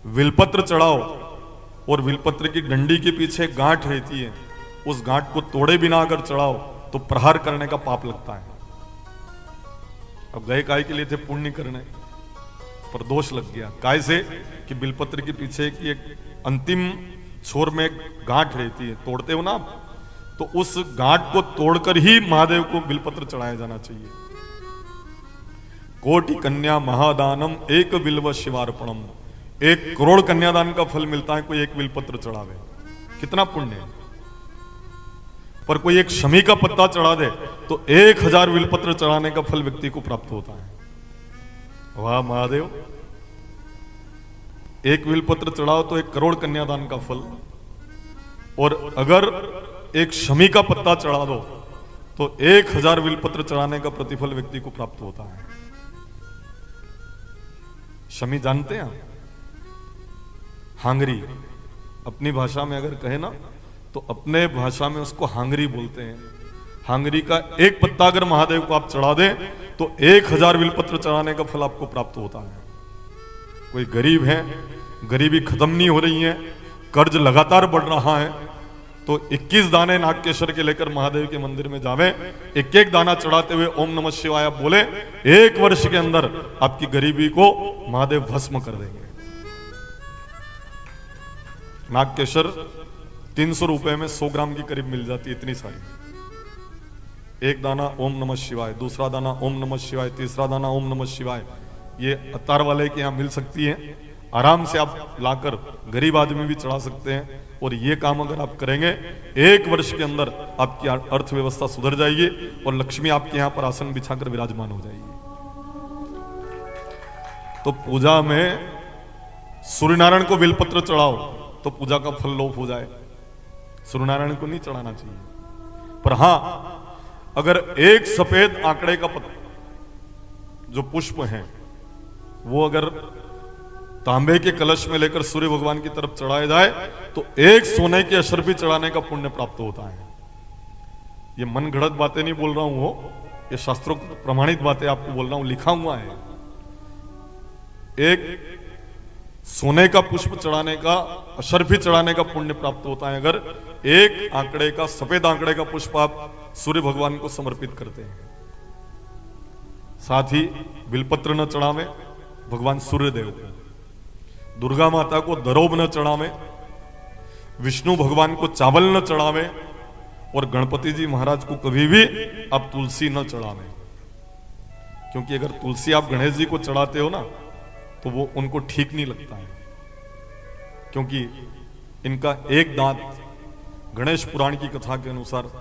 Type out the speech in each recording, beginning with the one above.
विलपत्र चढ़ाओ और विलपत्र की डंडी के पीछे गांठ रहती है, उस गांठ को तोड़े बिना अगर चढ़ाओ तो प्रहार करने का पाप लगता है। अब गए काय के लिए थे पुण्य करने, पर दोष लग गया। काय से कि बिलपत्र के पीछे की एक अंतिम छोर में एक गांठ रहती है, तोड़ते हो ना आप, तो उस गांठ को तोड़कर ही महादेव को बिलपत्र चढ़ाया जाना चाहिए। कोटि कन्या महादानम एक बिल्व शिवार्पणम, 1 करोड़ कन्यादान का फल मिलता है कोई एक बिलपत्र चढ़ावे। कितना पुण्य है। पर कोई एक शमी का पत्ता चढ़ा दे तो 1000 बिलपत्र चढ़ाने का फल व्यक्ति को प्राप्त होता है। वाह महादेव, 1 बिलपत्र चढ़ाओ तो 1 करोड़ कन्यादान का फल, और अगर एक शमी का पत्ता चढ़ा दो तो 1000 बिलपत्र चढ़ाने का प्रतिफल व्यक्ति को प्राप्त होता है। शमी जानते हैं आप? हांगरी, अपनी भाषा में अगर कहे ना तो अपने भाषा में उसको हांगरी बोलते हैं। हांगरी का एक पत्ता अगर महादेव को आप चढ़ा दें तो 1000 बिलपत्र चढ़ाने का फल आपको प्राप्त होता है। कोई गरीब है, गरीबी खत्म नहीं हो रही है, कर्ज लगातार बढ़ रहा है, तो 21 दाने नागकेश्वर के लेकर महादेव के मंदिर में जावे, एक एक दाना चढ़ाते हुए ओम नमः शिवाय आप बोले, 1 वर्ष के अंदर आपकी गरीबी को महादेव भस्म कर देंगे। नागकेश्वर 300 रुपए में 100 ग्राम की करीब मिल जाती है, इतनी सारी। एक दाना ओम नमः शिवाय, दूसरा दाना ओम नमः शिवाय, तीसरा दाना ओम नमः शिवाय, ये अतार वाले के यहाँ मिल सकती है। आराम से आप लाकर गरीब आदमी भी चढ़ा सकते हैं, और ये काम अगर आप करेंगे 1 वर्ष के अंदर आपकी अर्थव्यवस्था सुधर जाएगी और लक्ष्मी आपके यहाँ पर आसन बिछाकर विराजमान हो जाएगी। तो पूजा में सूर्यनारायण को बिलपत्र चढ़ाओ तो पूजा का फल लोप हो जाए, सूर्यनारायण को नहीं चढ़ाना चाहिए। पर हां, अगर एक सफेद आंकड़े का जो पुष्प है वो अगर तांबे के कलश में लेकर सूर्य भगवान की तरफ चढ़ाया जाए तो 1 सोने के अशर भी चढ़ाने का पुण्य प्राप्त होता है। ये मन गढ़ंत बातें नहीं बोल रहा हूं, वो ये शास्त्रों प्रमाणित बातें आपको बोल रहा हूं, लिखा हुआ है। 1 सोने का पुष्प चढ़ाने का, अशर भी चढ़ाने का पुण्य प्राप्त होता है अगर 1 आंकड़े का, सफेद आंकड़े का पुष्प आप सूर्य भगवान को समर्पित करते हैं। साथ ही बिलपत्र न चढ़ावे भगवान सूर्यदेव को, दुर्गा माता को दरोब न चढ़ावे, विष्णु भगवान को चावल न चढ़ावे, और गणपति जी महाराज को कभी भी आप तुलसी न चढ़ावे। क्योंकि अगर तुलसी आप गणेश जी को चढ़ाते हो ना तो वो उनको ठीक नहीं लगता है, क्योंकि इनका एक दांत गणेश पुराण की कथा के अनुसार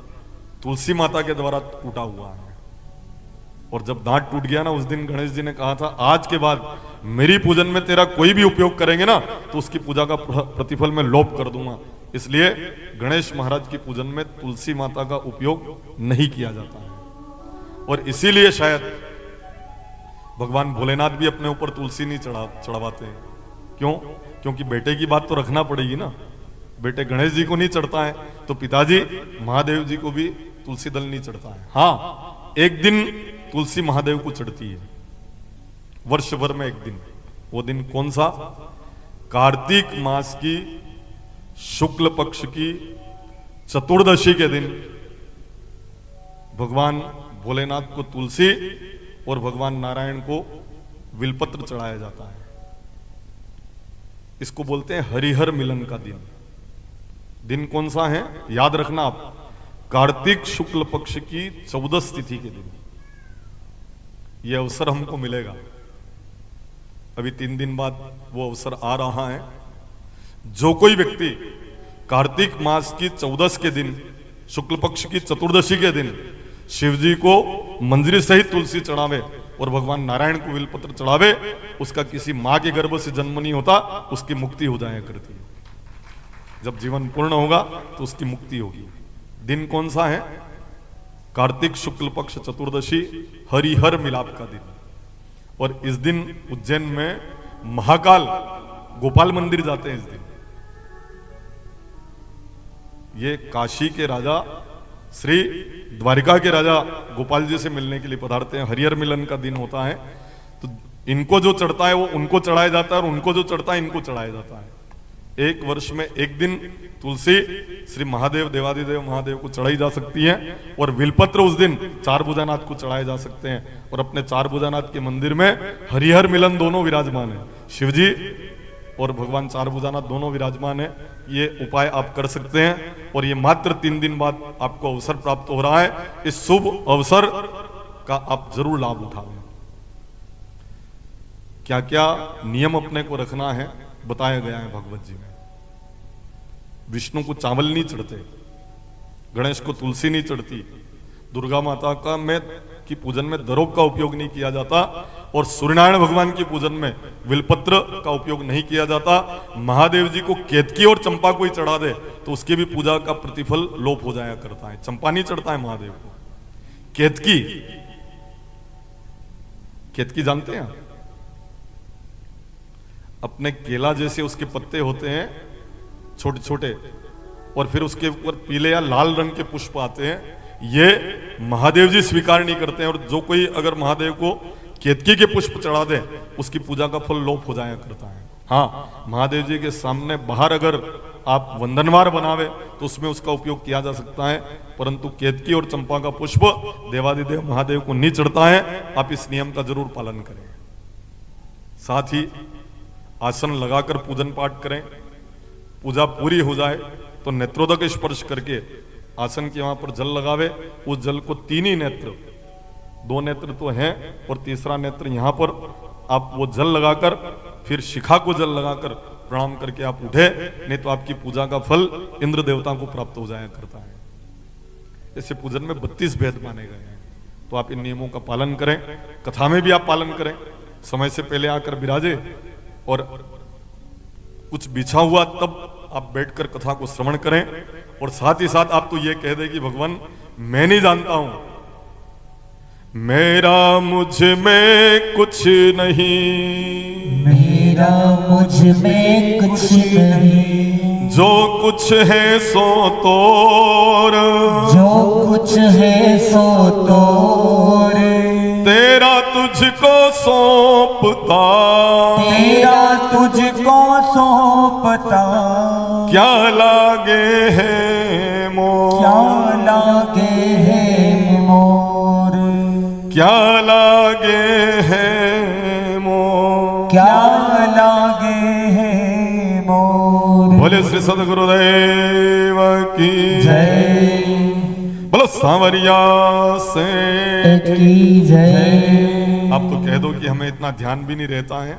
तुलसी माता के द्वारा टूटा हुआ है। और जब दांत टूट गया ना, उस दिन गणेश जी ने कहा था, आज के बाद मेरी पूजन में तेरा कोई भी उपयोग करेंगे ना तो उसकी पूजा का प्रतिफल मैं लोप कर दूंगा। इसलिए गणेश महाराज की पूजन में तुलसी माता का उपयोग नहीं किया जाता है। और इसीलिए शायद भगवान भोलेनाथ भी अपने ऊपर तुलसी नहीं चढ़ावाते हैं। क्यों? क्योंकि बेटे की बात तो रखना पड़ेगी ना। बेटे गणेश जी को नहीं चढ़ता है तो पिताजी महादेव जी को भी तुलसी दल नहीं चढ़ता है। हाँ, एक दिन तुलसी महादेव को चढ़ती है, वर्ष भर में एक दिन। वो दिन कौन सा? कार्तिक मास की शुक्ल पक्ष की चतुर्दशी के दिन भगवान भोलेनाथ को तुलसी और भगवान नारायण को विलपत्र चढ़ाया जाता है। इसको बोलते हैं हरिहर मिलन का दिन। दिन कौन सा है? याद रखना आप, कार्तिक शुक्ल पक्ष की 14 तिथि के दिन यह अवसर हमको मिलेगा। अभी 3 दिन बाद वो अवसर आ रहा है। जो कोई व्यक्ति कार्तिक मास की 14 के दिन, शुक्ल पक्ष की चतुर्दशी के दिन शिव जी को मंजरी सहित तुलसी चढ़ावे और भगवान नारायण को बिलपत्र चढ़ावे, उसका किसी मां के गर्भ से जन्म नहीं होता, उसकी मुक्ति हो जाया करती है। जब जीवन पूर्ण होगा तो उसकी मुक्ति होगी। दिन कौन सा है? कार्तिक शुक्ल पक्ष चतुर्दशी, हरिहर मिलाप का दिन। और इस दिन उज्जैन में महाकाल गोपाल मंदिर जाते हैं। इस दिन ये काशी के राजा श्री द्वारिका के राजा गोपाल जी से मिलने के लिए पधारते हैं। हरिहर मिलन का दिन होता है। तो इनको जो चढ़ता है वो उनको चढ़ाया जाता है और उनको जो चढ़ता है इनको चढ़ाया जाता है। एक वर्ष में एक दिन तुलसी श्री महादेव देवादिदेव महादेव को चढ़ाई जा सकती है और विलपत्र उस दिन चार भुजानाथ को चढ़ाए जा सकते हैं। और अपने चार भुजानाथ के मंदिर में हरिहर मिलन दोनों विराजमान है, शिवजी और भगवान चार भुजानाथ दोनों विराजमान है। ये उपाय आप कर सकते हैं और ये मात्र 3 दिन बाद आपको अवसर प्राप्त हो रहा है। इस शुभ अवसर का आप जरूर लाभ उठाएं। क्या क्या नियम अपने को रखना है बताया गया है भगवत जी में। विष्णु को चावल नहीं चढ़ते, गणेश को तुलसी नहीं चढ़ती, दुर्गा माता का की पूजन में दरोग का उपयोग नहीं किया जाता और सूर्यनारायण भगवान की पूजन में विलपत्र का उपयोग नहीं किया जाता। महादेव जी को केतकी और चंपा कोई चढ़ा दे तो उसकी भी पूजा का प्रतिफल लोप हो जाया करता है। चंपा नहीं चढ़ता है महादेव को, केतकी जानते हैं? अपने केला जैसे उसके पत्ते होते हैं छोटे छोटे और फिर उसके ऊपर पीले या लाल रंग के पुष्प आते हैं। ये महादेव जी स्वीकार नहीं करते हैं और जो कोई अगर महादेव को केतकी के पुष्प चढ़ा दे उसकी पूजा का फल लोप हो जाया करता है। हाँ, महादेव जी के सामने बाहर अगर आप वंदनवार बनावे तो उसमें उसका उपयोग किया जा सकता है, परंतु केतकी और चंपा का पुष्प देवादिदेव महादेव को नहीं चढ़ता है। आप इस नियम का जरूर पालन करें। साथ ही आसन लगाकर पूजन पाठ करें। पूजा पूरी हो जाए तो नेत्रोदक स्पर्श करके आसन के वहां पर जल लगावे। उस जल को 3 ही नेत्र, 2 नेत्र तो हैं और तीसरा नेत्र यहां पर आप वो जल लगाकर फिर शिखा को जल लगाकर प्रणाम करके आप उठे, नहीं तो आपकी पूजा का फल इंद्र देवता को प्राप्त हो जाया करता है। ऐसे पूजन में 32 भेद माने गए हैं, तो आप इन नियमों का पालन करें। कथा में भी आप पालन करें, समय से पहले आकर विराजे और कुछ बिछा हुआ तब आप बैठकर कथा को श्रवण करें। और साथ ही साथ आप तो ये कह दे कि भगवान मैं नहीं जानता हूं, मेरा मुझ में कुछ नहीं, मेरा मुझ में कुछ नहीं, जो कुछ है सो तोर, जो कुछ है सो तोर, तेरा तुझको सौंपता, तेरा तुझको सौंपता, क्या लागे है मोर, क्या लागे है मोर, क्या लागे है मोर, क्या लागे है मोर। बोले श्री सदगुरुदेव की जय, बोलो सांवरिया से की जय। आप तो कह दो कि हमें इतना ध्यान भी नहीं रहता है,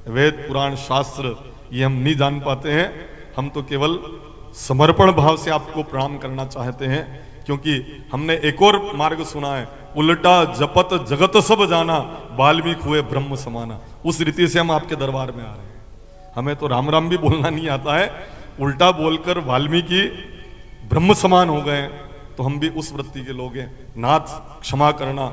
वेद पुराण शास्त्र ये हम नहीं जान पाते हैं। हम तो केवल समर्पण भाव से आपको प्रणाम करना चाहते हैं, क्योंकि हमने एक और मार्ग सुना है, उल्टा जपत जगत सब जाना, वाल्मीकि हुए ब्रह्म समाना। उस रीति से हम आपके दरबार में आ रहे हैं। हमें तो राम राम भी बोलना नहीं आता है, उल्टा बोलकर वाल्मीकि ब्रह्म समान हो गए, तो हम भी उस वृत्ति के लोग हैं। नाथ क्षमा करना,